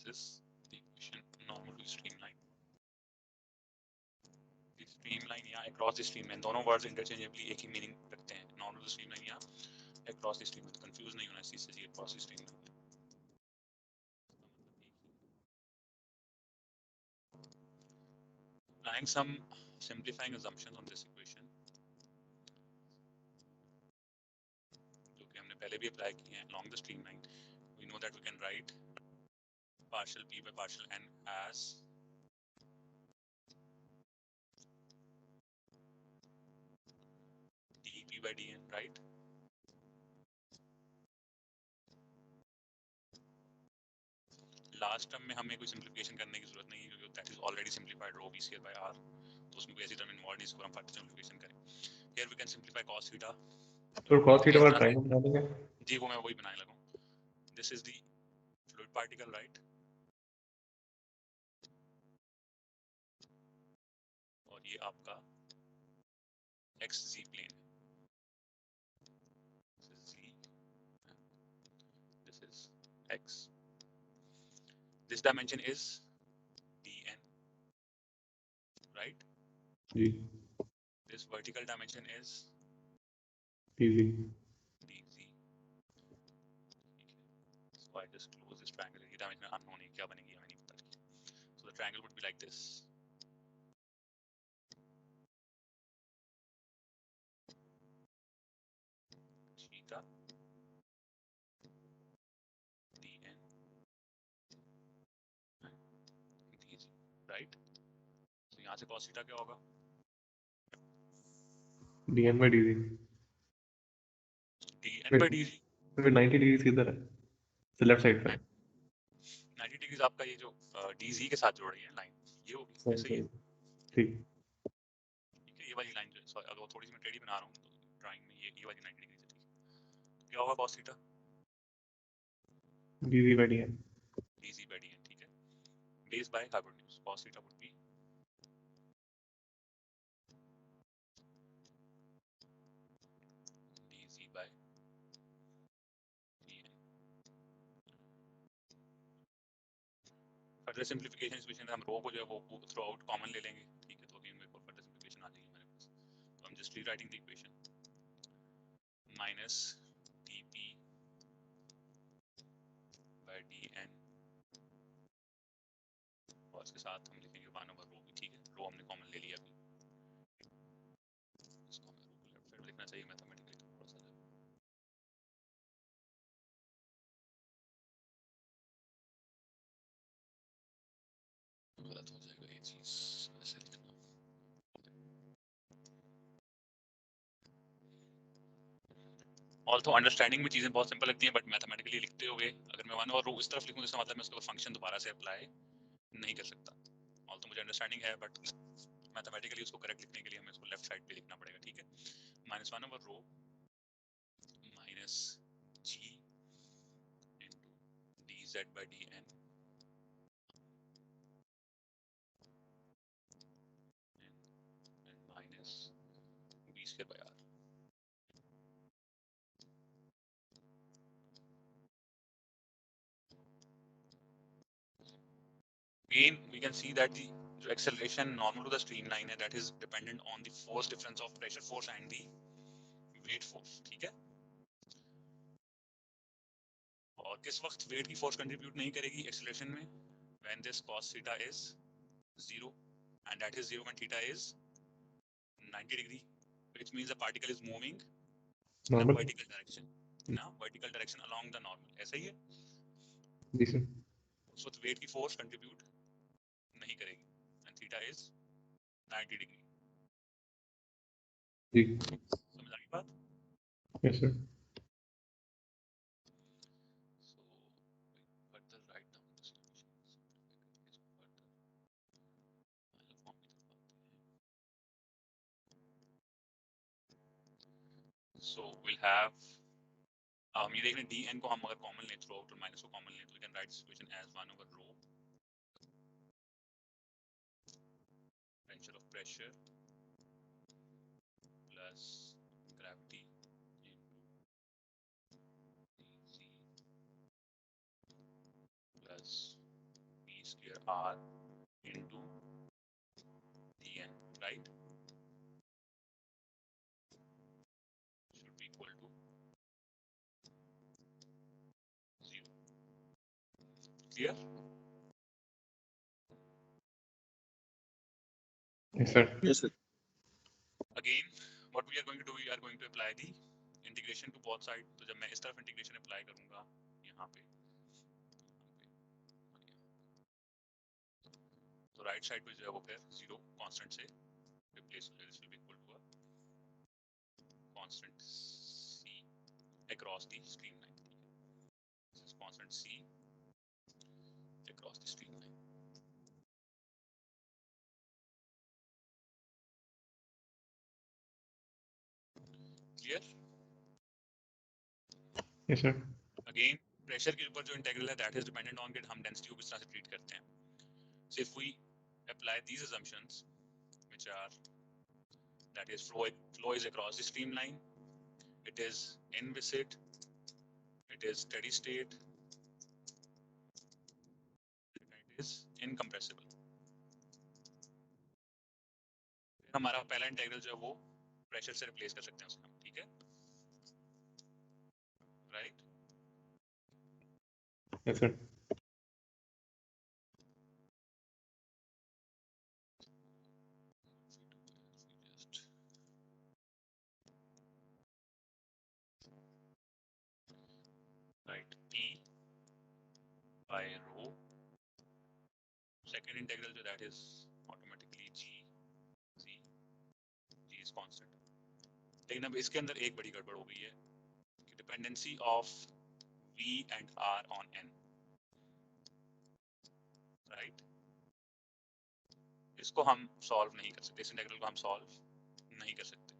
is the equation normal to streamline. The streamline यहाँ across the streamline, दोनों words interchangeably एक ही meaning रखते हैं. Normal to streamline यहाँ across the streamline, confuse नहीं होना इस चीज से. across the streamline. Applying some simplifying assumptions on this equation, जो कि हमने पहले भी apply किए हैं. Along the streamline, we know that we can write partial p by partial n as dp by dn, right? Last term में हमें कोई सिंप्लीफिकेशन करने की जरूरत नहीं है क्योंकि that is already simplified rho b square by r, तो उसमें कोई ऐसी टर्म इन्वॉल्व नहीं, इसको हम फटाफट सिंप्लीफिकेशन करें. Here we can simplify cos theta. तो cos थीटा वाला ट्रायंगल बना देंगे. जी वो मैं वही बनाने लगा हूं. This is the fluid particle, right? और ये आपका xz प्लेन है. This is z, this is x. This dimension is dn, right? जी. This vertical dimension is dz. dz. So I just close this triangle. ये dimension unknown है, क्या बनेगी हमें नहीं पता. So the triangle would be like this. Theta dn dz, right? So यहाँ से cos थीटा क्या होगा? dn by dz. dn by dz. फिर 90 डिग्री किधर है? तो लेफ्ट साइड पे. 90 डिग्री आपका ये जो dz के साथ जोड़ रही है लाइन, ये होगी. ऐसे ही ठीक. ठीक है. ये वाली लाइन जो है, सॉरी अगर थोड़ी सी मैं टेढ़ी बना रहा हूँ तो ड्राइंग में ये वाली 90 डिग्री से, ठीक है. क्या होगा cos theta? dz by dn. dz by dn, ठीक है. Base by hypotenuse, cos theta would be dz by dn. Further simplification equation हम रो को जो है वो थ्रू आउट कॉमन ले लेंगे, ठीक है. तो अगेन मेरे को फर्दर सिंप्लीफिकेशन आ जाएगी हमारे पास. तो हम just rewriting the equation minus dp by dn और इसके साथ हम लिखेंगे 1/रो भी, ठीक है. रो हमने कॉमन ले लिया अभी. इसको हमें रो को लेफ्ट साइड लिखना चाहिए मैथमेटिकली, थोड़ा सा गलत हो जाएगा ये चीज ऐसे लिखना. ऑल्सो अंडरस्टैंडिंग में चीजें बहुत सिंपल लगती हैं, बट मैथमेटिकली लिखते हुए अगर मैं 1/रो इस तरफ लिखूं, इसका मतलब मैं उसका फंक्शन दोबारा से अप्लाई नहीं कर सकता. ऑल्सो मुझे अंडरस्टैंडिंग है, बट मैथमेटिकली उसको करेक्ट लिखने के लिए हमें इसको लेफ्ट साइड पे लिखना पड़ेगा, ठीक है. -1/रो minus g into dz by dn and minus b square by r. Again, we can see that the acceleration normal to the streamline है, that is dependent on the force difference of pressure force and the weight force, ठीक है. और किस वक्त weight की force contribute नहीं करेगी acceleration में? When this cos theta is 0 and that is 0 when theta is 90 degree, which means the particle is moving in a vertical direction. ना vertical direction along the normal, ऐसा ही है. जी sir. So the weight की force contribute नहीं करेगी and theta is 90 degree. जी. समझ आ गई बात? Yes sir. So further write down the solution. So we'll have ये देखने dn को हम अगर कॉमन लें थ्रू आउट और माइनस को कॉमन लें तो we can write this equation as 1/रो potential of pressure plus gravity into dc plus square r into dn, right? Should be equal to 0. Clear? Yes, sir. Yes, sir. Again, what we are going to do, we are going to apply the integration to both side. तो जब मैं इस तरफ integration apply करूंगा यहाँ पे, तो right side पे जो है वो फिर 0 कांस्टेंट से रिप्लेस हो जाएगा. This will be equal to a constant c across the streamline. This is constant c across the streamline. Clear? Yes, sir. Again, pressure के ऊपर जो इंटीग्रल है दैट इज डिपेंडेंट ऑन कि हम डेंसिटी को किस तरह से ट्रीट करते हैं. So if we apply these assumptions, which are that is flow is across the streamline, it is inviscid, it is steady state, it is incompressible. हमारा पहला इंटीग्रल जो है वो प्रेशर से रिप्लेस कर सकते हैं उसे हम. ठीक है, right? Yes, sir. Right, P by rho. Second integral जो that is automatically G is constant. लेकिन अब इसके अंदर एक बड़ी गड़बड़ हो गई है कि dependency of V and R on N, right? इसको हम सॉल्व नहीं कर सकते, इस इंटीग्रल को हम सॉल्व नहीं कर सकते.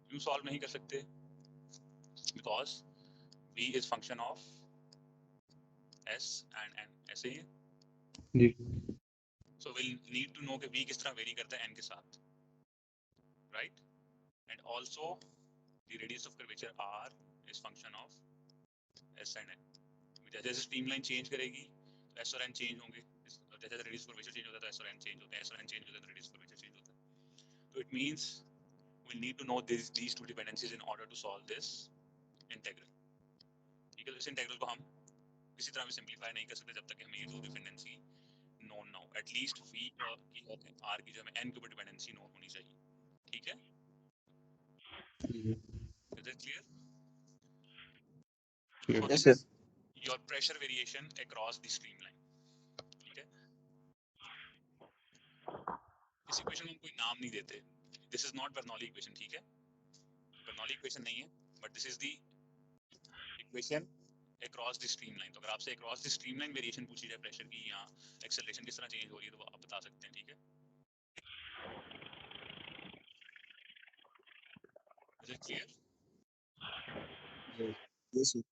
क्यों सॉल्व नहीं कर सकते? Because V is function of S and N. ऐसे ही है. जी. So we'll need to know कि V किस तरह वेरी करता है N के साथ, right? And also the radius of curvature R is function of S and N. जैसे जैसे स्ट्रीमलाइन चेंज करेगी तो S और N चेंज होंगे. जैसे जैसे रेडियस कर्वेचर चेंज होता है तो S और N चेंज होते हैं, S और N चेंज होते हैं तो रेडियस कर्वेचर चेंज होता है. So it means we need to know these two dependencies in order to solve this integral. ठीक है, तो इस इंटीग्रल को हम किसी तरह भी सिंपलीफाई नहीं कर सकते जब तक कि हमें ये दो डिपेंडेंसी नोन ना हो. एटलीस्ट V की और R की जो हमें N के ऊपर डिपेंडेंसी नोन होनी चाहिए. ठीक है, is it clear? Clear. So Yes, this sir. is your pressure variation across the streamline. ठीक है, इस इक्वेशन को हम कोई नाम नहीं देते. This is not Bernoulli equation. ठीक है, बर्नौली इक्वेशन नहीं है, but this is the equation across the streamline. तो अगर आपसे across the streamline वेरिएशन पूछी जाए प्रेशर की या एक्सेलरेशन किस तरह चेंज हो रही है तो वो आप बता सकते हैं. ठीक है, is it clear? Yes, sir.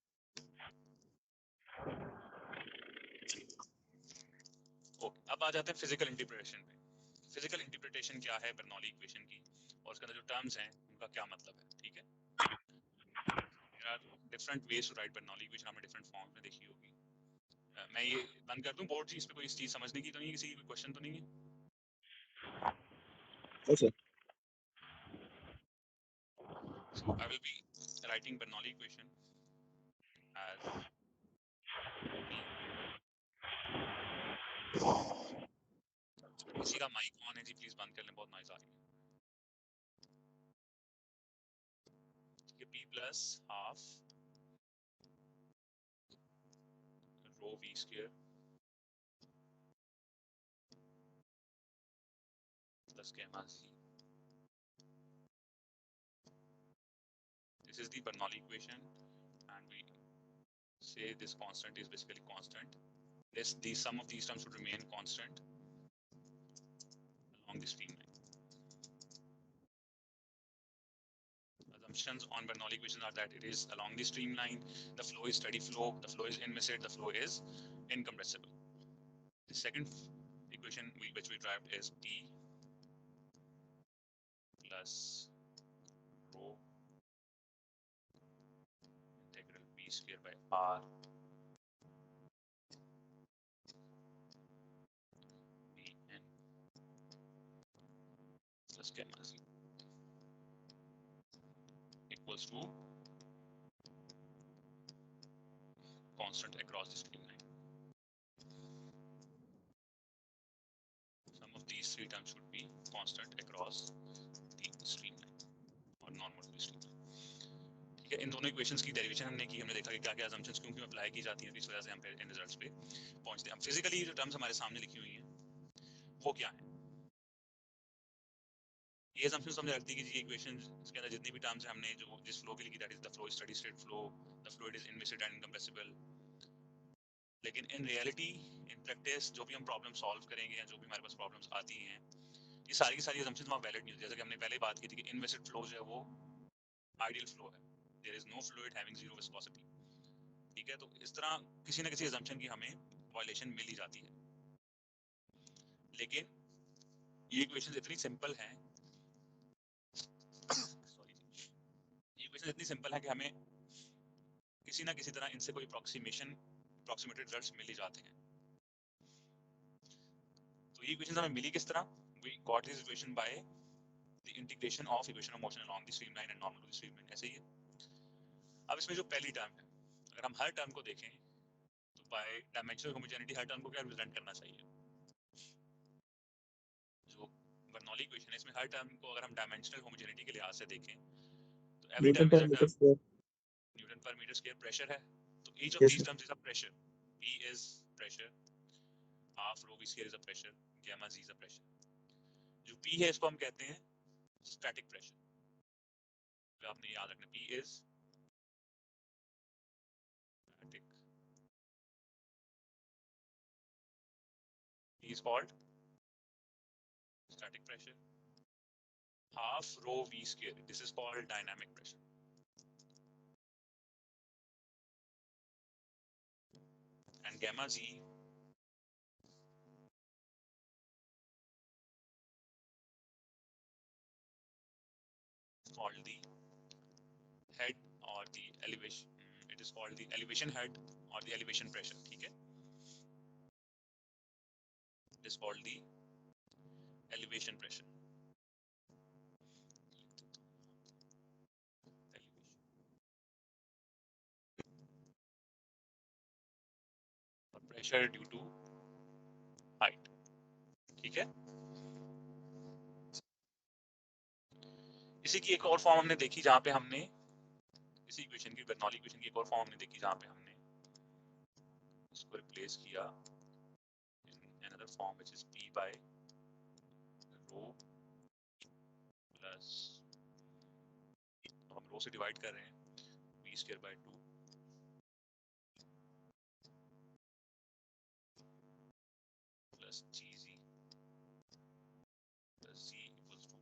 Okay, अब आ जाते हैं फिजिकल इंटरप्रिटेशन पे. फिजिकल इंटरप्रिटेशन क्या है बर्नौली इक्वेशन की और उसके अंदर जो टर्म्स हैं उनका क्या मतलब है. ठीक है, there are different ways to write Bernoulli equation. आपने डिफरेंट फॉर्म्स में देखी होगी. मैं ये बंद कर दूं बोर्ड जी, इस पे कोई चीज समझने की तो नहीं, किसी कोई क्वेश्चन तो नहीं है? Yes, sir. So I will be writing Bernoulli equation as किसी का माइक ऑन है जी, प्लीज बंद कर लें, बहुत नॉइज आ रही है. ठीक है, P plus half rho V square plus gamma Z. This is the Bernoulli equation and we say this constant is basically constant. The sum of these terms should remain constant along the streamline. Assumptions on Bernoulli equation are that it is along the streamline, the flow is steady flow, the flow is inviscid, the flow is incompressible. The second equation which we derived is P plus rho integral V square by R plus gamma z equals to constant across the streamline. Sum of these three terms should be constant across the streamline or normal to the streamline. ठीक है, इन दोनों equations की derivation हमने की, हमने देखा कि क्या क्या असम्पशंस क्यों क्यों अप्लाई की जाती हैं, इस वजह से हम इन रिजल्ट्स पे पहुंचते हैं. हम फिजिकली जो टर्म्स हमारे सामने लिखी हुई हैं वो क्या है, ये असम्पशंस हमने रख दी कि ये इक्वेशंस के अंदर जितनी भी टर्म्स हैं हमने जो जिस फ्लो के लिए, that is the flow steady state flow, the fluid is inviscid and incompressible. लेकिन इन रियलिटी, इन प्रैक्टिस जो भी हम प्रॉब्लम सॉल्व करेंगे या जो भी हमारे पास प्रॉब्लम्स आती हैं, ये सारी की सारी असम्पशंस वहाँ वैलिड नहीं होती. जैसे कि हमने पहले बात की थी कि इनविसिड फ्लो जो है वो आइडियल फ्लो है, there is no fluid having zero viscosity. ठीक है, तो इस तरह किसी ना किसी असम्पशन की हमें वायलेशन मिल ही जाती है. लेकिन ये इक्वेशंस इतनी सिंपल हैं, सॉरी, ये इक्वेशंस इतनी सिंपल है कि हमें किसी ना किसी तरह इनसे कोई अप्रॉक्सीमेटेड रिजल्ट्स मिल ही जाते हैं. तो ये इक्वेशंस हमें मिली किस तरह? We got this equation by the integration of equation of motion along the streamline and normal to the streamline. ऐसे ही है. अब इसमें जो पहली टर्म है, अगर हम हर टर्म को देखें तो बाय डायमेंशनल होमोजेनिटी हर टर्म को क्या रिप्रेजेंट करना चाहिए? जो बर्नौली इक्वेशन है इसमें हर टर्म को अगर हम डायमेंशनल होमोजेनिटी के लिहाज से देखें तो every Newton term is per a metre term, square. Newton per metre square pressure है, तो each of yes these sir. Terms is a pressure. P is pressure, half rho v square is a pressure, gamma z is a pressure. जो P है इसको हम कहते हैं static pressure. तो आपने याद रखना P is static. P is called static pressure. Half rho v square, this is called dynamic pressure. And gamma z is called the head or the elevation. It is called the elevation head or the elevation pressure. ठीक है? It is called the elevation pressure. Or pressure due to height. ठीक है? इसी की एक और form हमने देखी जहां पे हमने इसी इक्वेशन की, बर्नौली इक्वेशन की एक और फॉर्म हमने देखी जहां पे हमने इसको रिप्लेस किया in another form which is P by rho plus, तो हम रो से डिवाइड कर रहे हैं, v square by 2 plus gz plus z equals to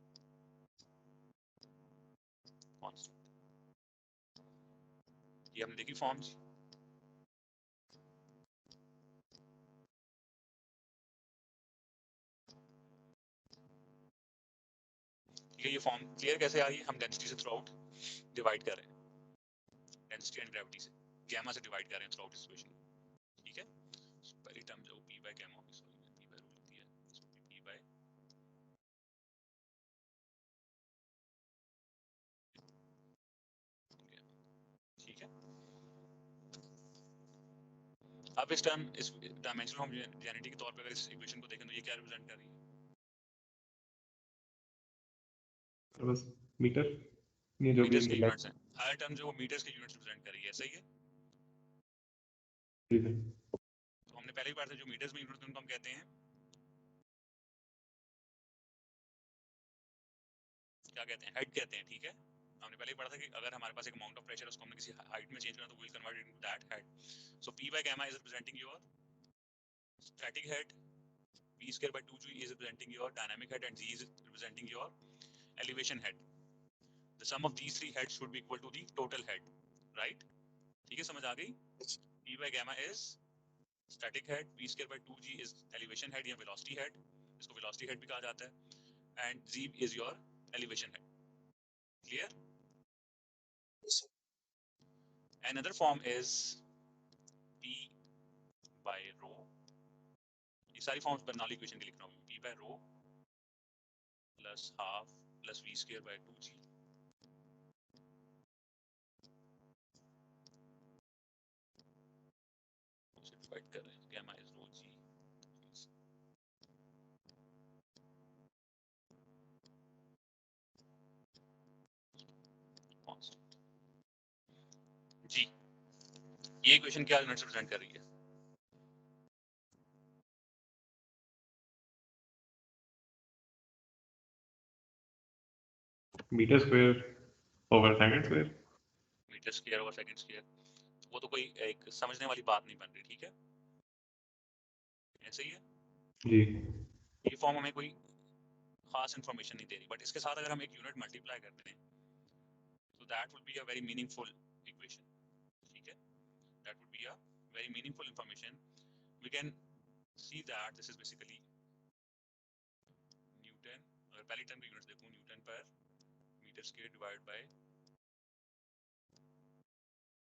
constant. ये हमने देखी फॉर्म्स. ठीक है, ये फॉर्म क्लियर कैसे आ रही है? हम डेंसिटी से थ्रू आउट डिवाइड कर रहे हैं, डेंसिटी एंड ग्रेविटी से, गैमा से डिवाइड कर रहे हैं थ्रू आउट इस इक्वेशन. ठीक है, पहली टर्म जो p by gamma होगी, सॉरी p by रो लिख दिया, इसको p by ठीक है. अब इस टर्म, इस डायमेंशनल होमोजेनिटी के तौर पे अगर इस इक्वेशन को देखें तो ये क्या रिप्रेजेंट कर रही है? बस मीटर, ये जो भी मीटर्स के मिला. यूनिट्स हैं, हर टर्म जो मीटर्स के यूनिट्स रिप्रेजेंट कर रही है. सही है. जी सर. तो हमने पहले ही बार जो मीटर्स में यूनिट उनको हम कहते हैं क्या कहते हैं? हेड कहते हैं. ठीक है, हमने पहले ही पढ़ा था कि अगर हमारे पास एक अमाउंट ऑफ प्रेशर है उसको हमने किसी हाइट में चेंज करना तो we will convert it into that head. So p by gamma is representing your static head, v square by 2g is representing your dynamic head, and z is representing your elevation head. The sum of these three heads should be equal to the total head, right? ठीक है, समझ आ गई? p by gamma is static head, v square by 2g is elevation head या velocity head, इसको velocity head भी कहा जाता है, and z is your elevation head. Clear? Another form is p by rho. ये सारी फॉर्म्स बर्नौली इक्वेशन के लिख रहा हूँ. p by rho plus half plus v square by 2g, उसे डिवाइड कर रहे हैं, gamma is rho g constant जी। ये इक्वेशन क्या यूनिट्स रिप्रेजेंट कर रही है? Metre square over second square. Metre square over second square, वो तो कोई एक समझने वाली बात नहीं बन रही, ठीक है, ऐसे ही है। जी ये फॉर्म हमें कोई खास इन्फॉर्मेशन नहीं दे रही, बट इसके साथ अगर हम एक यूनिट मल्टीप्लाई करते हैं तो that will be a very meaningful equation, ठीक है, that will be a very meaningful information. We can see that this is basically newton, अगर पहली टर्म की यूनिट्स देखूं, newton per metre square divide by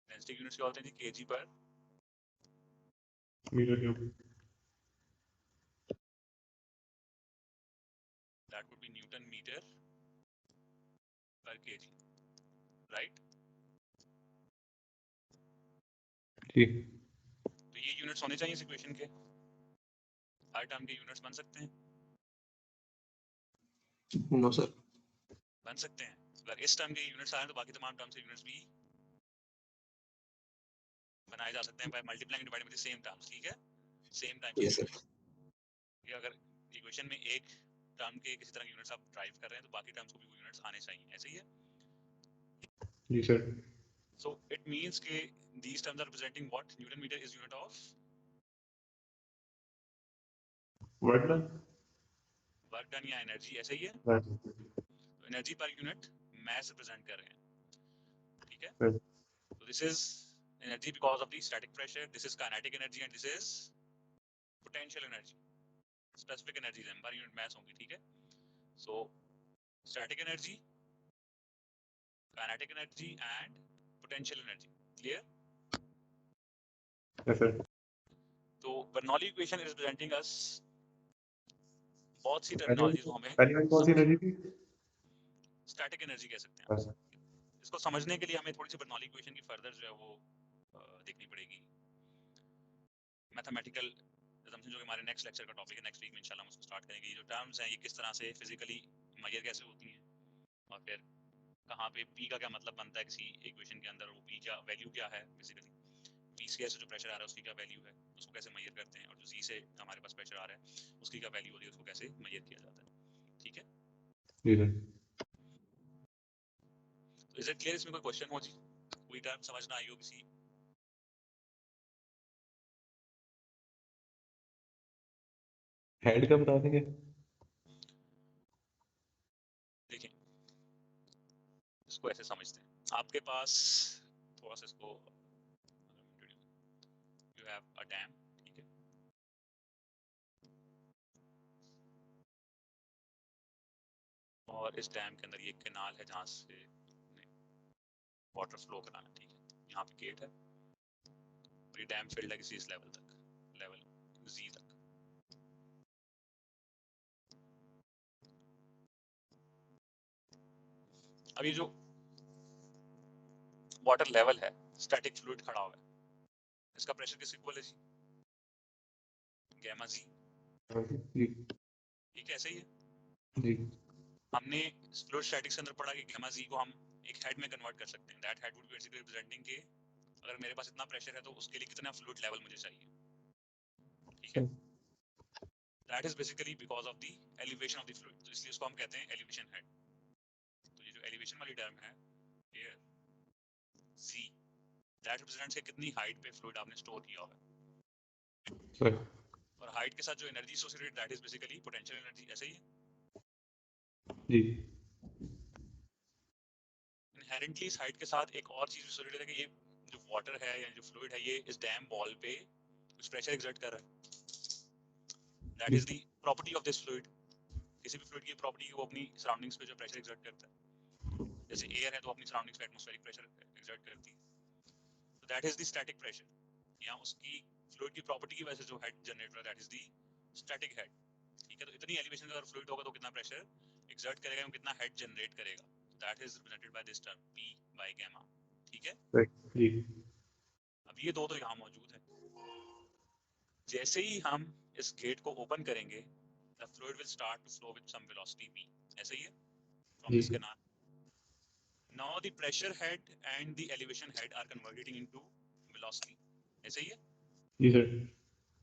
density की units क्या होती हैं, kg per metre cube. That would be newton metre per kg, right. जी तो ये यूनिट्स होने चाहिए इस इक्वेशन के, हर टर्म के यूनिट्स बन सकते हैं, नो सर। बन सकते हैं। अगर इस टर्म के यूनिट्स आए तो बाकी तमाम टर्म्स के यूनिट्स भी बनाए जा सकते हैं by multiplying dividing with the same terms, ठीक है, सेम टाइप की यस सर। यूनिट्स। ये अगर इक्वेशन में एक टर्म के किसी तरह के यूनिट्स आप ड्राइव कर रहे हैं तो बाकी टर्म्स को भी वो यूनिट्स आने चाहिए, ऐसे ही है। जी सर। So it means के these terms are representing what? Newton meter is unit of work done. Work done या एनर्जी, ऐसे ही है। तो एनर्जी पर यूनिट मास रिप्रेजेंट कर रहे हैं, ठीक है। Right. तो this is energy because of the static pressure, this is kinetic energy and this is potential energy. Specific energies हैं पर यूनिट मास होंगी, ठीक है। So static energy, kinetic energy and potential energy, clear. Yes sir. तो Bernoulli equation is representing अस बहुत सी पहली terminologies को हमें वाली कौन सी समझ, एनर्जी थी? स्टैटिक एनर्जी कह सकते हैं बस। आप। इसको समझने के लिए हमें थोड़ी सी बर्नौली इक्वेशन की फर्दर जो है वो देखनी पड़ेगी, मैथमेटिकल assumption, जो कि हमारे नेक्स्ट लेक्चर का टॉपिक है। नेक्स्ट वीक में इंशाल्लाह हम उसको स्टार्ट करेंगे। ये जो टर्म्स हैं ये किस तरह से फिजिकली मेजर कैसे होती हैं, और फिर कहाँ पे पी का क्या मतलब बनता है किसी इक्वेशन के अंदर, वो पी क्या वैल्यू क्या है, बेसिकली पी से जो प्रेशर आ रहा है उसकी क्या वैल्यू है, उसको कैसे मेजर करते हैं, और जो जी से हमारे पास प्रेशर आ रहा है उसकी क्या वैल्यू होती है, उसको कैसे मेजर किया जाता है, ठीक है। जी सर। तो इज इट क्लियर? इसमें कोई क्वेश्चन हो जी, कोई टर्म समझ ना आई हो किसी? हेड का बता देंगे? देखिए इसको ऐसे समझते हैं, आपके पास थोड़ा सा इसको, यू हैव अ डैम, ठीक है, और इस डैम के अंदर ये कैनाल है जहाँ से वाटर फ्लो कराना, ठीक है। यहाँ पे गेट है और ये डैम फिल्ड है किसी इस लेवल तक, लेवल जी तक। अब ये जो वाटर लेवल है, स्टैटिक फ्लूइड खड़ा हुआ है, इसका प्रेशर किस इक्वल है जी? गैमा जी, जी ठीक है, ऐसे ही है। जी हमने फ्लूइड स्टैटिक्स के अंदर पढ़ा कि गैमा जी को हम एक हेड में कन्वर्ट कर सकते हैं। That head would be basically representing के अगर मेरे पास इतना प्रेशर है तो उसके लिए कितना फ्लूइड लेवल मुझे चाहिए, ठीक है। That is basically because of the elevation of the fluid, तो इसलिए उसको हम कहते हैं एलिवेशन हेड। तो ये जो एलिवेशन वाली टर्म है हियर जी, दैट रिप्रेजेंट्स के कितनी हाइट पे फ्लूइड आपने स्टोर किया हुआ है, सर। और हाइट के साथ जो energy associated that is basically potential energy, ऐसे ही है। जी इनहेरेंटली इस हाइट के साथ एक और चीज एसोसिएटेड है कि ये जो वाटर है या जो फ्लूइड है ये इस डैम वॉल पे कुछ प्रेशर एक्सर्ट कर रहा है। दैट जी is the property of this fluid. किसी भी फ्लूइड की प्रॉपर्टी है वो अपनी सराउंडिंग्स पे जो प्रेशर एक्सर्ट करता है, जैसे एयर है तो अपनी सराउंडिंग्स पे एटमॉस्फेरिक प्रेशर एक्सर्ट करती है, तो that is the static pressure. या उसकी फ्लूइड की प्रॉपर्टी की वजह से जो हेड जनरेट हो रहा है that is the static head, ठीक है। तो इतनी एलिवेशन अगर फ्लूइड होगा तो कितना प्रेशर exert करेगा वो कितना head generate करेगा, that is represented by this term P by gamma, ठीक है। right, जी, अब ये दो तो यहाँ मौजूद है, जैसे ही हम इस गेट को ओपन करेंगे the fluid will start to flow with some velocity v, ऐसे ही है from जी this sir, canal. Now the pressure head and the elevation head are converted into velocity, ऐसे ही है। जी sir,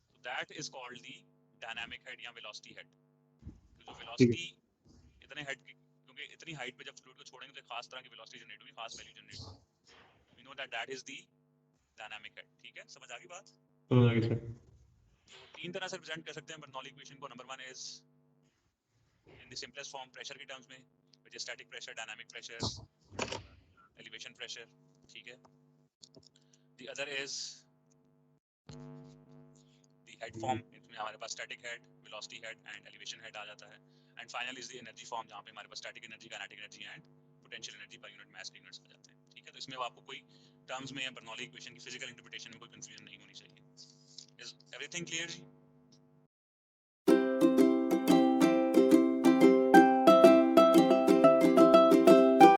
So that is called the dynamic head या velocity head। तो जो ठीक है, velocity इतने हेड क्योंकि इतनी हाइट पे जब फ्लूइड को छोड़ेंगे तो एक खास तरह की वेलोसिटी जनरेट होगी, खास वैल्यू जनरेट होगी, we know that that is the dynamic head, ठीक है, समझ आ गई बात। समझ आ गया सर, तो तीन तरह से रिप्रेजेंट कर सकते हैं बर्नौली इक्वेशन को। Number 1 is in the simplest form pressure के टर्म्स में, which is static pressure, dynamic pressure, elevation pressure, ठीक है। The other is the head form, इसमें हमारे पास static head, velocity head and elevation head आ जाता है। And final is the energy form, जहाँ पे हमारे पास static energy, kinetic energy and potential energy per unit mass के यूनिट्स आ जाते हैं, ठीक है। तो इसमें आपको कोई टर्म्स में या बर्नौली इक्वेशन की फिजिकल इंटरप्रिटेशन में कोई कंफ्यूजन नहीं होनी चाहिए। Is everything clear ji?